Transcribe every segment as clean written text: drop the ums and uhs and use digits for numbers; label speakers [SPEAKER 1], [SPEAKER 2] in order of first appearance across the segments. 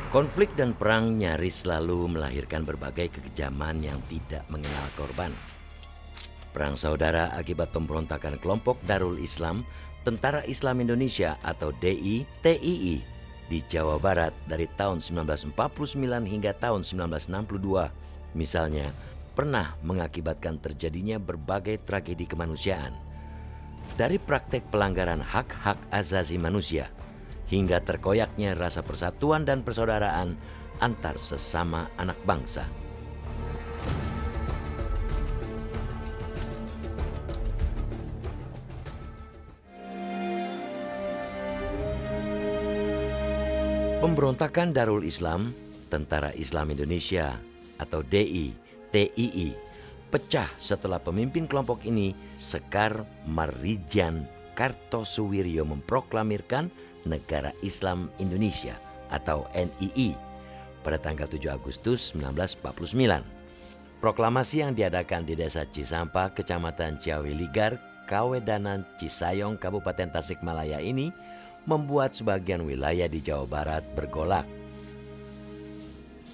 [SPEAKER 1] Konflik dan perang nyaris selalu melahirkan berbagai kekejaman yang tidak mengenal korban. Perang saudara akibat pemberontakan kelompok Darul Islam, Tentara Islam Indonesia atau DI, TII di Jawa Barat dari tahun 1949 hingga tahun 1962, misalnya, pernah mengakibatkan terjadinya berbagai tragedi kemanusiaan. Dari praktek pelanggaran hak-hak asasi manusia, hingga terkoyaknya rasa persatuan dan persaudaraan antar sesama anak bangsa. Pemberontakan Darul Islam, Tentara Islam Indonesia atau DI, TII, pecah setelah pemimpin kelompok ini, Sekar Marijan Kartosuwiryo, memproklamirkan Negara Islam Indonesia atau NII pada tanggal 7 Agustus 1949. Proklamasi yang diadakan di Desa Cisampah, Kecamatan Ciawiligar, Kawedanan, Cisayong, Kabupaten Tasikmalaya ini membuat sebagian wilayah di Jawa Barat bergolak.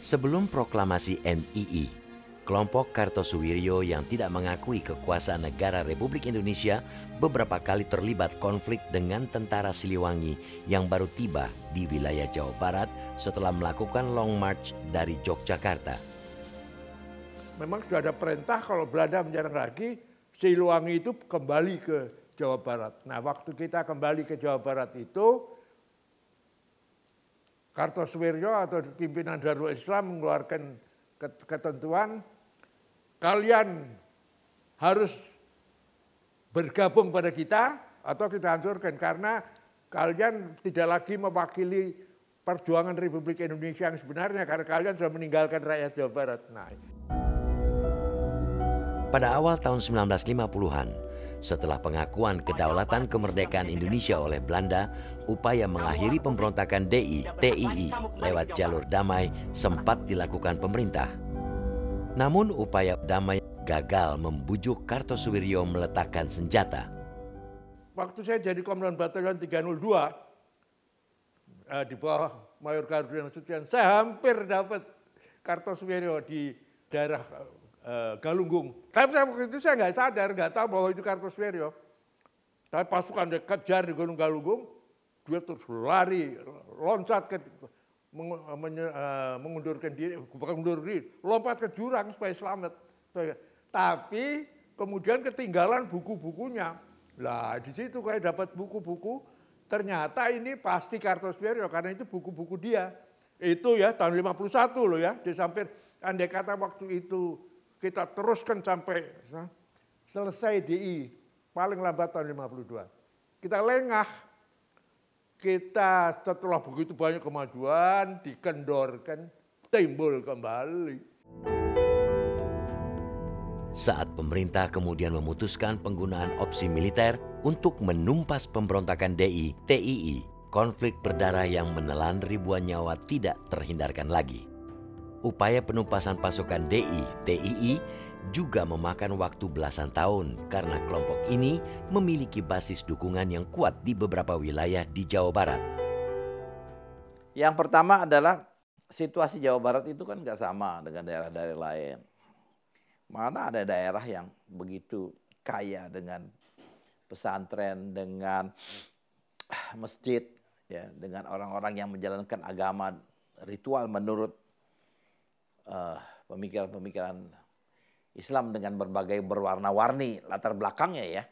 [SPEAKER 1] Sebelum proklamasi NII, kelompok Kartosuwiryo yang tidak mengakui kekuasaan negara Republik Indonesia beberapa kali terlibat konflik dengan tentara Siliwangi yang baru tiba di wilayah Jawa Barat setelah melakukan long march dari Yogyakarta.
[SPEAKER 2] Memang sudah ada perintah kalau Belanda menyerang lagi, Siliwangi itu kembali ke Jawa Barat. Nah, waktu kita kembali ke Jawa Barat itu, Kartosuwiryo atau pimpinan Darul Islam mengeluarkan ketentuan, kalian harus bergabung pada kita atau kita hancurkan karena kalian tidak lagi mewakili perjuangan Republik Indonesia yang sebenarnya karena kalian sudah meninggalkan rakyat Jawa Barat. Nah,
[SPEAKER 1] pada awal tahun 1950-an, setelah pengakuan kedaulatan kemerdekaan Indonesia oleh Belanda, upaya mengakhiri pemberontakan DI, TII lewat jalur damai sempat dilakukan pemerintah. Namun upaya damai gagal membujuk Kartosuwiryo meletakkan senjata.
[SPEAKER 2] Waktu saya jadi Komandan Batalion 302 di bawah Mayor Garuda Nasution, saya hampir dapat Kartosuwiryo di daerah Galunggung. Tapi waktu itu saya nggak sadar, nggak tahu bahwa itu Kartosuwiryo. Tapi pasukan dia kejar di Gunung Galunggung, dia terus lari, loncat ke mengundurkan diri, bukan mundur diri, lompat ke jurang supaya selamat. Tapi kemudian ketinggalan buku-bukunya. Lah di situ kayak dapat buku-buku, ternyata ini pasti Kartosuwiryo karena itu buku-buku dia. Itu ya tahun 51 loh ya, dia sampai andai kata waktu itu kita teruskan sampai selesai DI, paling lambat tahun 52. Kita lengah. Kita setelah begitu banyak kemajuan, dikendorkan, timbul kembali.
[SPEAKER 1] Saat pemerintah kemudian memutuskan penggunaan opsi militer untuk menumpas pemberontakan DI, TII, konflik berdarah yang menelan ribuan nyawa tidak terhindarkan lagi. Upaya penumpasan pasukan DI, TII juga memakan waktu belasan tahun karena kelompok ini memiliki basis dukungan yang kuat di beberapa wilayah di Jawa Barat.
[SPEAKER 3] Yang pertama adalah situasi Jawa Barat itu kan nggak sama dengan daerah-daerah lain. Mana ada daerah yang begitu kaya dengan pesantren, dengan masjid, ya, dengan orang-orang yang menjalankan agama ritual menurut pemikiran-pemikiran Islam dengan berbagai berwarna-warni latar belakangnya ya.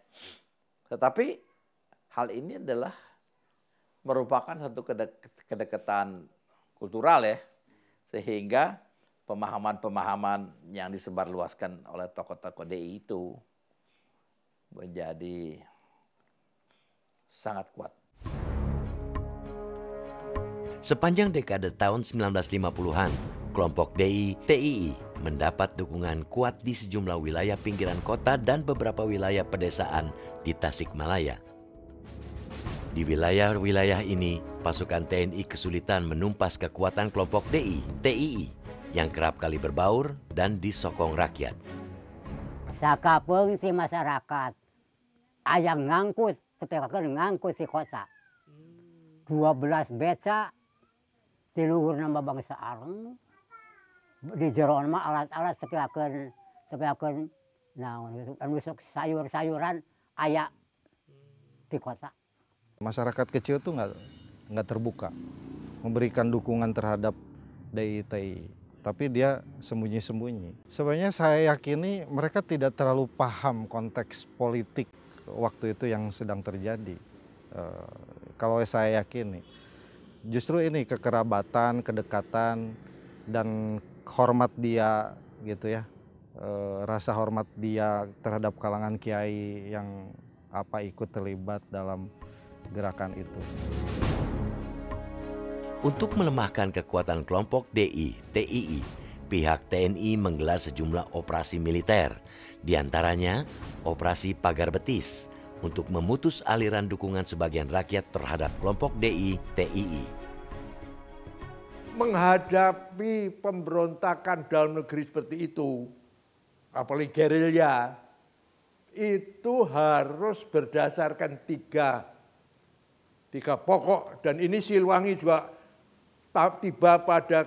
[SPEAKER 3] Tetapi hal ini adalah merupakan satu kedekatan kultural ya. Sehingga pemahaman-pemahaman yang disebarluaskan oleh tokoh-tokoh DI itu menjadi sangat kuat.
[SPEAKER 1] Sepanjang dekade tahun 1950-an, kelompok DI, TII mendapat dukungan kuat di sejumlah wilayah pinggiran kota dan beberapa wilayah pedesaan di Tasikmalaya. Di wilayah-wilayah ini, pasukan TNI kesulitan menumpas kekuatan kelompok DI, TII yang kerap kali berbaur dan disokong rakyat.
[SPEAKER 4] Sakapeung si masyarakat, ayang ngangkut, ketika ngangkut si kota. 12 beca tiluhur nama bangsa areng di jero mah alat-alat tepiakeun naon gitu anu sok sayur-sayuran aya di kota.
[SPEAKER 5] Masyarakat kecil tuh nggak terbuka memberikan dukungan terhadap DITI, tapi dia sembunyi-sembunyi. Sebenarnya saya yakini mereka tidak terlalu paham konteks politik waktu itu yang sedang terjadi. Kalau saya yakini, justru ini kekerabatan, kedekatan, dan hormat dia gitu ya, rasa hormat dia terhadap kalangan kiai yang ikut terlibat dalam gerakan itu.
[SPEAKER 1] Untuk melemahkan kekuatan kelompok DI, TII, pihak TNI menggelar sejumlah operasi militer, diantaranya Operasi Pagar Betis, untuk memutus aliran dukungan sebagian rakyat terhadap kelompok DI, TII.
[SPEAKER 2] Menghadapi pemberontakan dalam negeri seperti itu, apalagi gerilya, itu harus berdasarkan tiga pokok. Dan ini Siliwangi juga tiba pada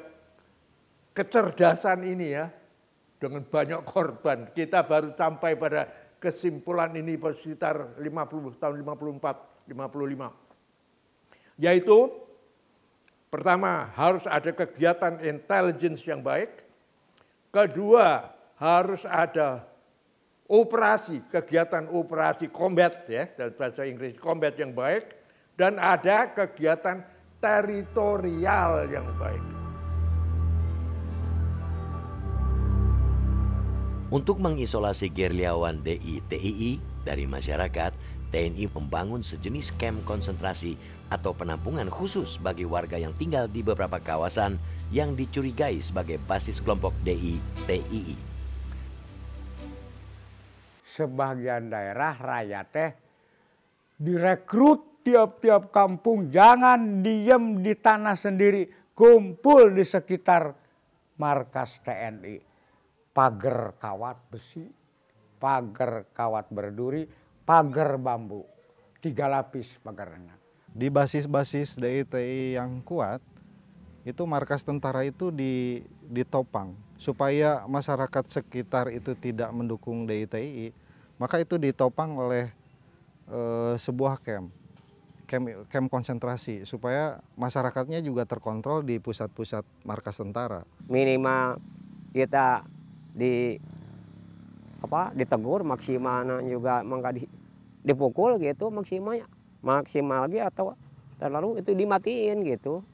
[SPEAKER 2] kecerdasan ini ya, dengan banyak korban. Kita baru sampai pada kesimpulan ini sekitar 50 tahun 54, 55. Yaitu pertama harus ada kegiatan intelligence yang baik. Kedua harus ada kegiatan operasi combat ya, dalam bahasa Inggris combat yang baik. Dan ada kegiatan teritorial yang baik.
[SPEAKER 1] Untuk mengisolasi gerilyawan DI, TII dari masyarakat, TNI membangun sejenis kamp konsentrasi atau penampungan khusus bagi warga yang tinggal di beberapa kawasan yang dicurigai sebagai basis kelompok DI, TII.
[SPEAKER 6] Sebagian daerah rakyat direkrut tiap-tiap kampung, jangan diem di tanah sendiri, kumpul di sekitar markas TNI. Pagar kawat besi, pagar kawat berduri, pagar bambu, 3 lapis pagarnya.
[SPEAKER 5] Di basis-basis DITI yang kuat, itu markas tentara itu ditopang supaya masyarakat sekitar itu tidak mendukung DITI, maka itu ditopang oleh sebuah camp konsentrasi supaya masyarakatnya juga terkontrol di pusat-pusat markas tentara.
[SPEAKER 7] Minimal kita ditegur maksimal juga mangga dipukul gitu maksimal lagi atau terlalu itu dimatiin gitu.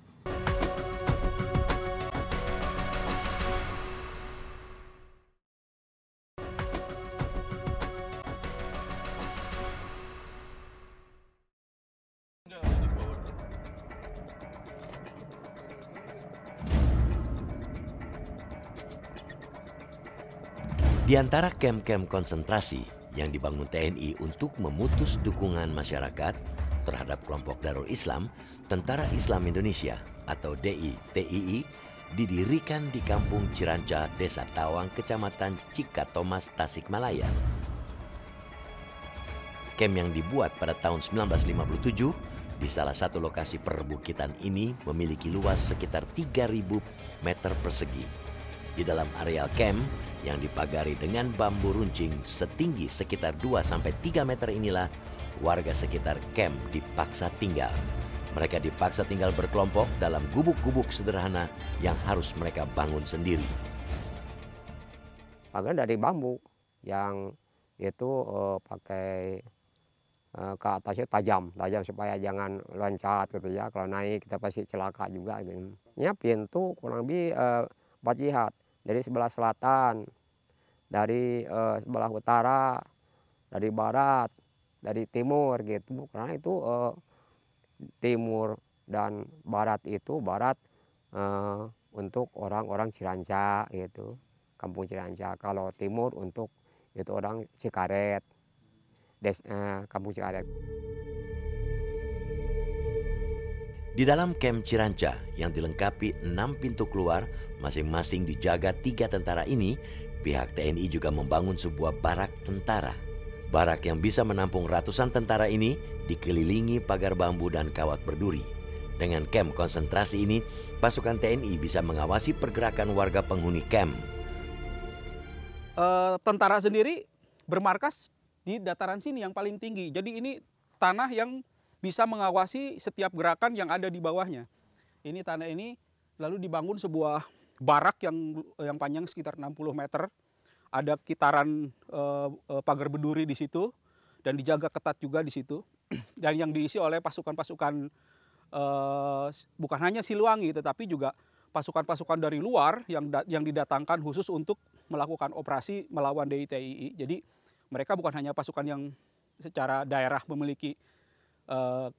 [SPEAKER 1] Di antara kamp-kamp konsentrasi yang dibangun TNI untuk memutus dukungan masyarakat terhadap kelompok Darul Islam, Tentara Islam Indonesia atau DI, TII didirikan di Kampung Ciranca, Desa Tawang, Kecamatan Cikatomas, Tasikmalaya. Kamp yang dibuat pada tahun 1957 di salah satu lokasi perbukitan ini memiliki luas sekitar 3.000 meter persegi. Di dalam areal camp yang dipagari dengan bambu runcing setinggi sekitar 2-3 meter inilah warga sekitar camp dipaksa tinggal. Mereka dipaksa tinggal berkelompok dalam gubuk-gubuk sederhana yang harus mereka bangun sendiri.
[SPEAKER 7] Pagar dari bambu yang itu pakai ke atasnya tajam supaya jangan loncat gitu ya. Kalau naik kita pasti celaka juga gitu. Ya pintu kurang lebih 4 jihad. Dari sebelah selatan, dari sebelah utara, dari barat, dari timur gitu. Karena itu timur dan barat itu untuk orang-orang Ciranca gitu, Kampung Ciranca. Kalau timur untuk itu orang Cikaret, Kampung Cikaret.
[SPEAKER 1] Di dalam kamp Ciranca yang dilengkapi 6 pintu keluar, masing-masing dijaga 3 tentara ini, pihak TNI juga membangun sebuah barak tentara. Barak yang bisa menampung ratusan tentara ini dikelilingi pagar bambu dan kawat berduri. Dengan kamp konsentrasi ini, pasukan TNI bisa mengawasi pergerakan warga penghuni kamp.
[SPEAKER 8] Tentara sendiri bermarkas di dataran sini yang paling tinggi. Jadi ini tanah yang bisa mengawasi setiap gerakan yang ada di bawahnya. Ini tanah ini lalu dibangun sebuah barak yang panjang sekitar 60 meter. Ada kitaran pagar berduri di situ dan dijaga ketat juga di situ. Dan yang diisi oleh pasukan-pasukan bukan hanya Siliwangi tetapi juga pasukan-pasukan dari luar yang didatangkan khusus untuk melakukan operasi melawan DITII. Jadi mereka bukan hanya pasukan yang secara daerah memiliki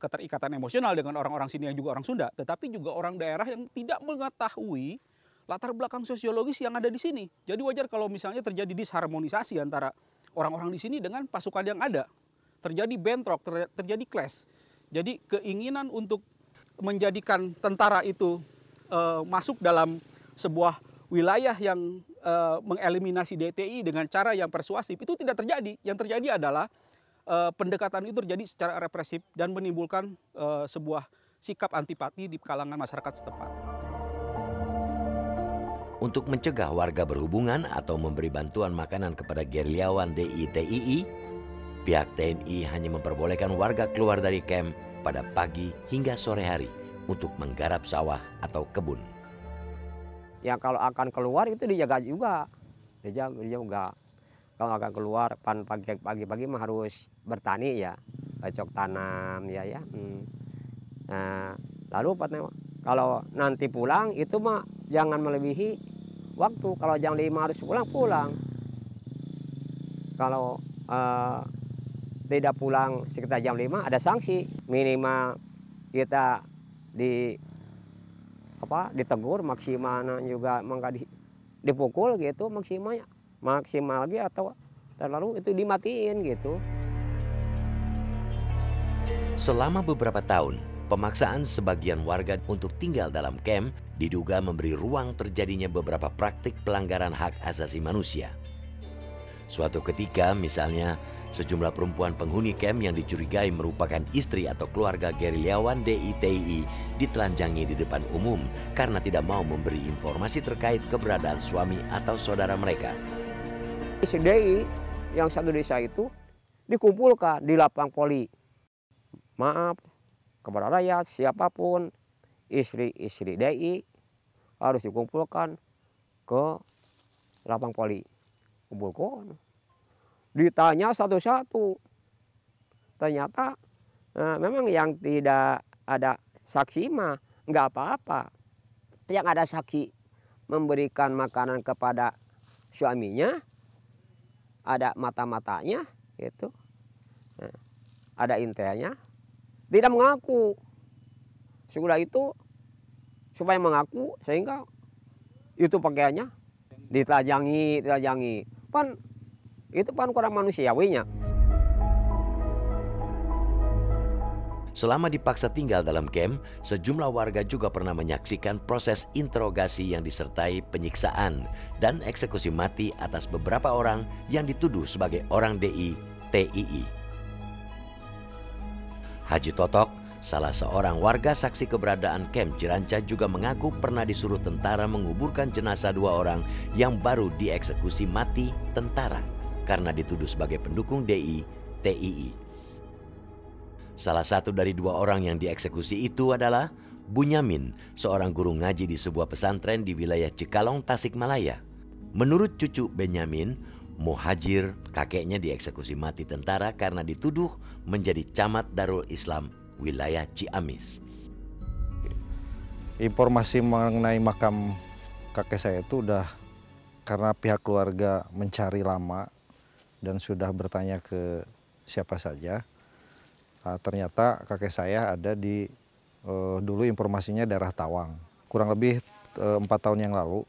[SPEAKER 8] keterikatan emosional dengan orang-orang sini yang juga orang Sunda, tetapi juga orang daerah yang tidak mengetahui latar belakang sosiologis yang ada di sini. Jadi wajar kalau misalnya terjadi disharmonisasi antara orang-orang di sini dengan pasukan yang ada. Terjadi bentrok, terjadi clash. Jadi keinginan untuk menjadikan tentara itu masuk dalam sebuah wilayah yang mengeliminasi DTI dengan cara yang persuasif itu tidak terjadi. Yang terjadi adalah pendekatan itu terjadi secara represif dan menimbulkan sebuah sikap antipati di kalangan masyarakat setempat.
[SPEAKER 1] Untuk mencegah warga berhubungan atau memberi bantuan makanan kepada gerilyawan DITII, pihak TNI hanya memperbolehkan warga keluar dari kamp pada pagi hingga sore hari untuk menggarap sawah atau kebun.
[SPEAKER 7] Ya kalau akan keluar itu dijaga juga, dijaga. Kalau akan keluar pagi-pagi mah harus bertani ya, cocok tanam ya. Nah, lalu kalau nanti pulang itu mah jangan melebihi waktu. Kalau jam 5 harus pulang. Kalau tidak pulang sekitar jam 5 ada sanksi. Minimal kita ditegur, maksimalnya juga dipukul gitu maksimal lagi atau terlalu itu dimatiin gitu.
[SPEAKER 1] Selama beberapa tahun, pemaksaan sebagian warga untuk tinggal dalam kamp diduga memberi ruang terjadinya beberapa praktik pelanggaran hak asasi manusia. Suatu ketika misalnya sejumlah perempuan penghuni kamp yang dicurigai merupakan istri atau keluarga gerilyawan DITII ditelanjangi di depan umum karena tidak mau memberi informasi terkait keberadaan suami atau saudara mereka.
[SPEAKER 7] Istri DI yang satu desa itu dikumpulkan di lapang poli. Maaf kepada rakyat siapapun istri-istri DI harus dikumpulkan ke lapang poli. Kumpulkan. Ditanya satu-satu. Ternyata memang yang tidak ada saksi mah nggak apa-apa. Yang ada saksi memberikan makanan kepada suaminya, ada mata-matanya gitu. Ada intenya. Tidak mengaku. Sudah itu supaya mengaku sehingga itu pakaiannya ditelanjangi. Itu kurang manusiawinya.
[SPEAKER 1] Selama dipaksa tinggal dalam kamp, sejumlah warga juga pernah menyaksikan proses interogasi yang disertai penyiksaan dan eksekusi mati atas beberapa orang yang dituduh sebagai orang DITII. Haji Totok, salah seorang warga saksi keberadaan kamp Ciranca juga mengaku pernah disuruh tentara menguburkan jenazah 2 orang yang baru dieksekusi mati tentara karena dituduh sebagai pendukung DITII. Salah satu dari 2 orang yang dieksekusi itu adalah Bunyamin, seorang guru ngaji di sebuah pesantren di wilayah Cikalong, Tasikmalaya. Menurut cucu Benyamin, Muhajir, kakeknya dieksekusi mati tentara karena dituduh menjadi camat Darul Islam wilayah Ciamis.
[SPEAKER 5] Informasi mengenai makam kakek saya itu udah karena pihak keluarga mencari lama dan sudah bertanya ke siapa saja. Ternyata kakek saya ada di dulu informasinya daerah Tawang. Kurang lebih 4 tahun yang lalu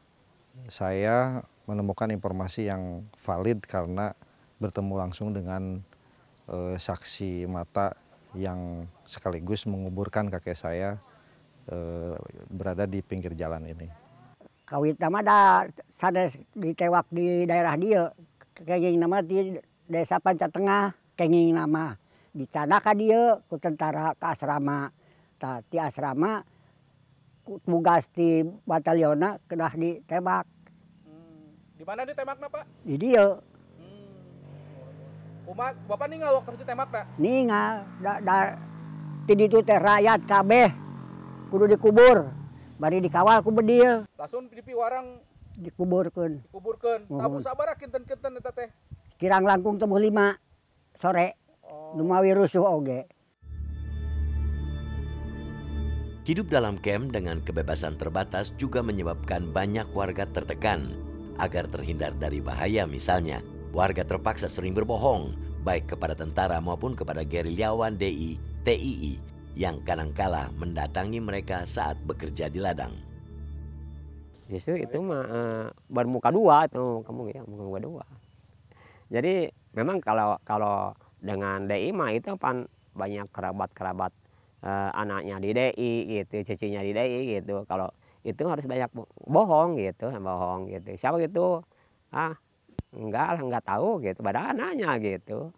[SPEAKER 5] saya menemukan informasi yang valid karena bertemu langsung dengan saksi mata yang sekaligus menguburkan kakek saya berada di pinggir jalan ini.
[SPEAKER 4] Kawit nama ada sanes ditewak di daerah dia, kenging nama di desa Panca Tengah, kenging nama. Di sana ka dia ku tentara ke asrama. Ti asrama tugas di bataliona kena ditembak.
[SPEAKER 8] Di mana ditembakna, Pak?
[SPEAKER 4] Di dia.
[SPEAKER 8] Umat Bapak ninggal waktu ditembak, Pak?
[SPEAKER 4] Ningal. Ti ditu teh rakyat kabeh kudu dikubur. Bari dikawal ku bedil.
[SPEAKER 8] Langsung dipiwarang
[SPEAKER 4] Dikuburkeun.
[SPEAKER 8] kuburkeun. Tabu sabaraha kinten-kinten eta teh?
[SPEAKER 4] Kirang langkung temu 5 sore. Lumawi rusuh oge.
[SPEAKER 1] Hidup dalam camp dengan kebebasan terbatas juga menyebabkan banyak warga tertekan. Agar terhindar dari bahaya misalnya, warga terpaksa sering berbohong, baik kepada tentara maupun kepada gerilyawan DI, TII, yang kadangkala mendatangi mereka saat bekerja di ladang.
[SPEAKER 7] Justru itu mah bermuka dua itu kamu ya, muka dua. Jadi memang kalau dengan DI mah itu kan banyak kerabat anaknya di DI gitu, cucunya di DI gitu. Kalau itu harus banyak bohong gitu. Siapa gitu? Enggak tahu gitu. Padahal anaknya gitu.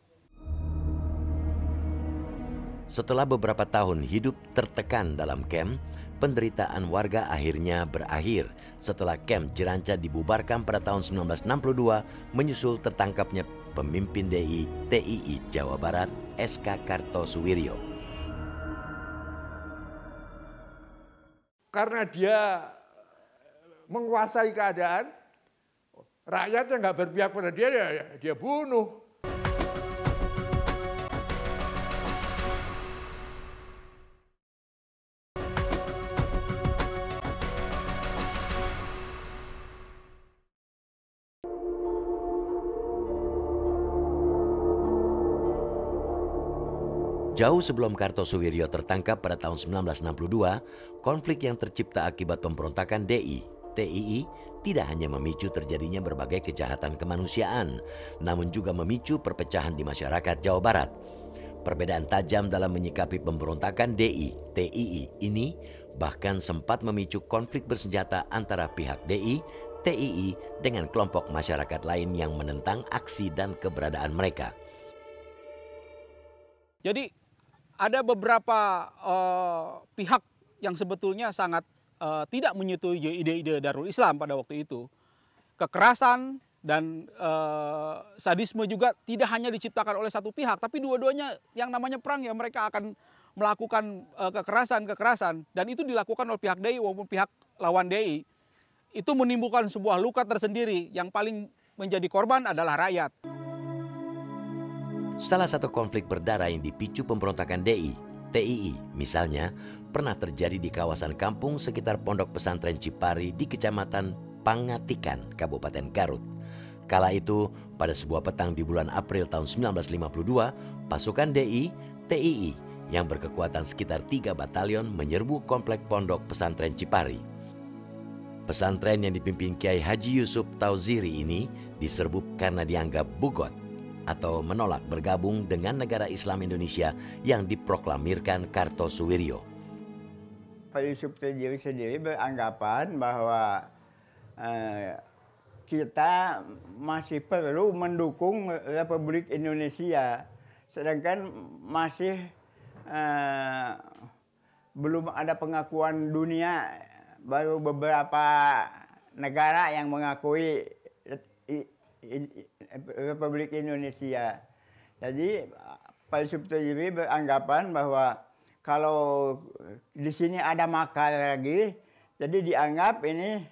[SPEAKER 1] Setelah beberapa tahun hidup tertekan dalam camp, penderitaan warga akhirnya berakhir setelah camp Jeranca dibubarkan pada tahun 1962 menyusul tertangkapnya pemimpin DI TII Jawa Barat SK Kartosuwiryo.
[SPEAKER 2] Karena dia menguasai keadaan, rakyatnya nggak berpihak pada dia bunuh.
[SPEAKER 1] Jauh sebelum Kartosuwiryo tertangkap pada tahun 1962, konflik yang tercipta akibat pemberontakan DI, TII tidak hanya memicu terjadinya berbagai kejahatan kemanusiaan, namun juga memicu perpecahan di masyarakat Jawa Barat. Perbedaan tajam dalam menyikapi pemberontakan DI, TII ini bahkan sempat memicu konflik bersenjata antara pihak DI, TII dengan kelompok masyarakat lain yang menentang aksi dan keberadaan mereka.
[SPEAKER 8] Jadi ada beberapa pihak yang sebetulnya sangat tidak menyetujui ide-ide Darul Islam pada waktu itu. Kekerasan dan sadisme juga tidak hanya diciptakan oleh satu pihak, tapi dua-duanya yang namanya perang ya mereka akan melakukan kekerasan dan itu dilakukan oleh pihak DI maupun pihak lawan DI. Itu menimbulkan sebuah luka tersendiri yang paling menjadi korban adalah rakyat.
[SPEAKER 1] Salah satu konflik berdarah yang dipicu pemberontakan DI, TII misalnya, pernah terjadi di kawasan kampung sekitar Pondok Pesantren Cipari di Kecamatan Pangatikan, Kabupaten Garut. Kala itu, pada sebuah petang di bulan April tahun 1952, pasukan DI, TII yang berkekuatan sekitar 3 batalion menyerbu komplek Pondok Pesantren Cipari. Pesantren yang dipimpin Kiai Haji Yusuf Tauziri ini diserbu karena dianggap bugot atau menolak bergabung dengan negara Islam Indonesia yang diproklamirkan Kartosuwiryo.
[SPEAKER 9] Pak Yusuf Tauziri sendiri beranggapan bahwa kita masih perlu mendukung Republik Indonesia, sedangkan masih belum ada pengakuan dunia, baru beberapa negara yang mengakui Republik Indonesia. Jadi Pak Yusuf Tauziri beranggapan bahwa kalau di sini ada makar lagi, jadi dianggap ini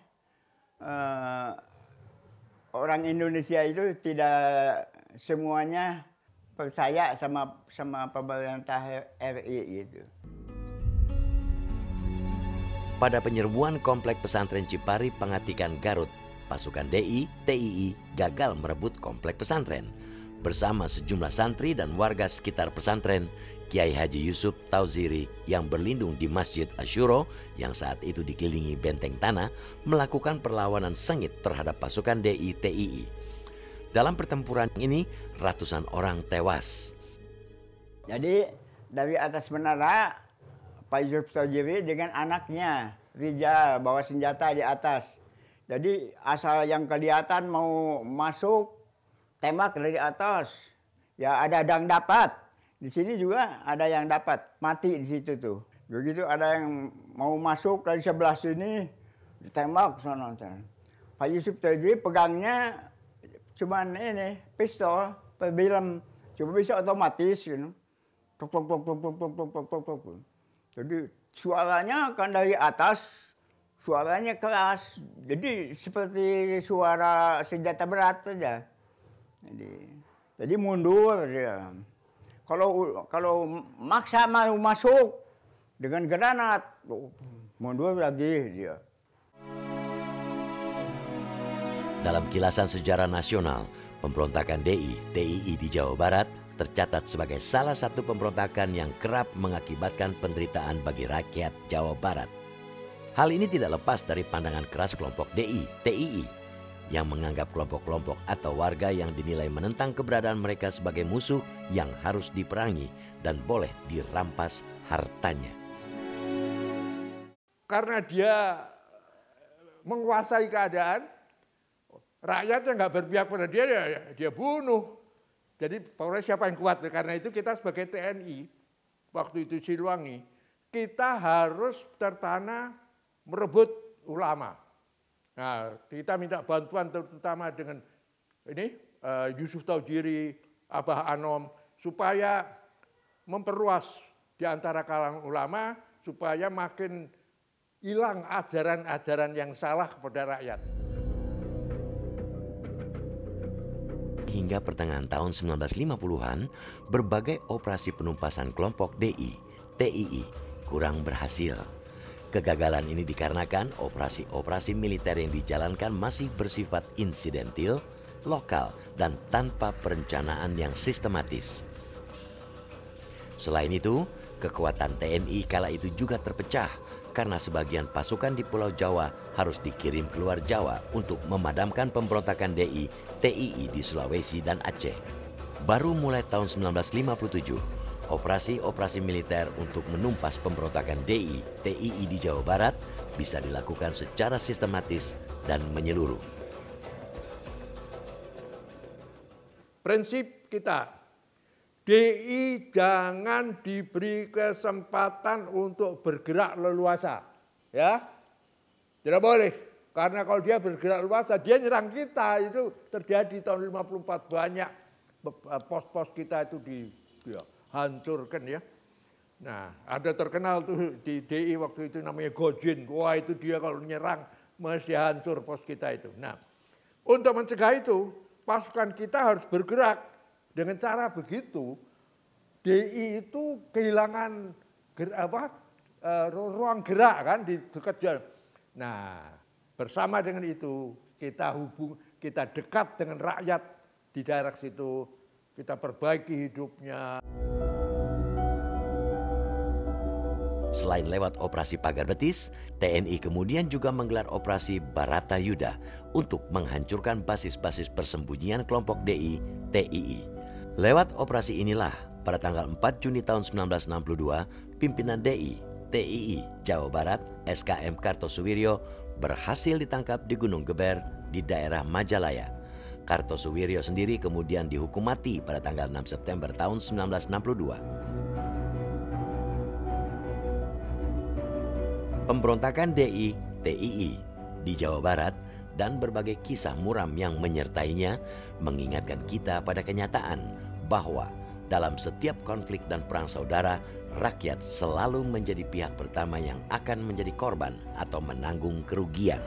[SPEAKER 9] orang Indonesia itu tidak semuanya percaya sama pemerintah RI gitu.
[SPEAKER 1] Pada penyerbuan komplek pesantren Cipari Pangatikan Garut, pasukan DI, TII gagal merebut komplek pesantren. Bersama sejumlah santri dan warga sekitar pesantren, Kiai Haji Yusuf Tauziri yang berlindung di Masjid Asyuro yang saat itu dikelilingi benteng tanah melakukan perlawanan sengit terhadap pasukan DI, TII. Dalam pertempuran ini, ratusan orang tewas.
[SPEAKER 9] Jadi dari atas menara, Pak Yusuf Tauziri dengan anaknya, Rijal, bawa senjata di atas. Jadi asal yang kelihatan mau masuk, tembak dari atas. Ya ada yang dapat. Di sini juga ada yang dapat, mati di situ tuh. Begitu ada yang mau masuk dari sebelah sini, ditembak sana. Pak Yusuf tadi pegangnya cuman ini pistol, film, cuma bisa otomatis, gitu. Tok, tok, tok, tok, tok, tok, tok, tok, tok, tok. Jadi suaranya kan dari atas, suaranya keras. Jadi seperti suara senjata berat saja. Jadi mundur dia. Kalau maksa mau masuk dengan granat, mundur lagi dia.
[SPEAKER 1] Dalam kilasan sejarah nasional, pemberontakan DI, TII di Jawa Barat tercatat sebagai salah satu pemberontakan yang kerap mengakibatkan penderitaan bagi rakyat Jawa Barat. Hal ini tidak lepas dari pandangan keras kelompok DI, TII, yang menganggap kelompok-kelompok atau warga yang dinilai menentang keberadaan mereka sebagai musuh yang harus diperangi dan boleh dirampas hartanya.
[SPEAKER 2] Karena dia menguasai keadaan, rakyatnya nggak berpihak pada dia bunuh. Jadi pokoknya siapa yang kuat? Karena itu kita sebagai TNI, waktu itu Siliwangi, kita harus tertanah merebut ulama. Nah, kita minta bantuan terutama dengan ini Yusuf Tauhiri, Abah Anom, supaya memperluas di antara kalangan ulama, supaya makin hilang ajaran-ajaran yang salah kepada rakyat.
[SPEAKER 1] Hingga pertengahan tahun 1950-an, berbagai operasi penumpasan kelompok DI, TII kurang berhasil. Kegagalan ini dikarenakan operasi-operasi militer yang dijalankan masih bersifat insidentil, lokal, dan tanpa perencanaan yang sistematis. Selain itu, kekuatan TNI kala itu juga terpecah karena sebagian pasukan di Pulau Jawa harus dikirim keluar Jawa untuk memadamkan pemberontakan DI, TII di Sulawesi dan Aceh. Baru mulai tahun 1957, operasi-operasi militer untuk menumpas pemberontakan DI, TII di Jawa Barat bisa dilakukan secara sistematis dan menyeluruh.
[SPEAKER 2] Prinsip kita, DI jangan diberi kesempatan untuk bergerak leluasa, ya, tidak boleh. Karena kalau dia bergerak leluasa, dia nyerang kita. Itu terjadi tahun 54, banyak pos-pos kita itu dihancurkan, ya. Nah, ada terkenal tuh di DI waktu itu namanya Gojin. Wah, itu dia kalau nyerang mesti hancur pos kita itu. Nah, untuk mencegah itu, pasukan kita harus bergerak. Dengan cara begitu, DI itu kehilangan ruang gerak kan di dekat jalan. Nah, bersama dengan itu kita dekat dengan rakyat di daerah situ, kita perbaiki hidupnya.
[SPEAKER 1] Selain lewat operasi Pagar Betis, TNI kemudian juga menggelar operasi Baratayuda untuk menghancurkan basis-basis persembunyian kelompok DI, TII. Lewat operasi inilah, pada tanggal 4 Juni tahun 1962, pimpinan DI, TII Jawa Barat, SKM Kartosuwiryo, berhasil ditangkap di Gunung Geber di daerah Majalaya. Kartosuwiryo sendiri kemudian dihukum mati pada tanggal 6 September tahun 1962. Pemberontakan DI, TII di Jawa Barat dan berbagai kisah muram yang menyertainya mengingatkan kita pada kenyataan bahwa dalam setiap konflik dan perang saudara, rakyat selalu menjadi pihak pertama yang akan menjadi korban atau menanggung kerugian.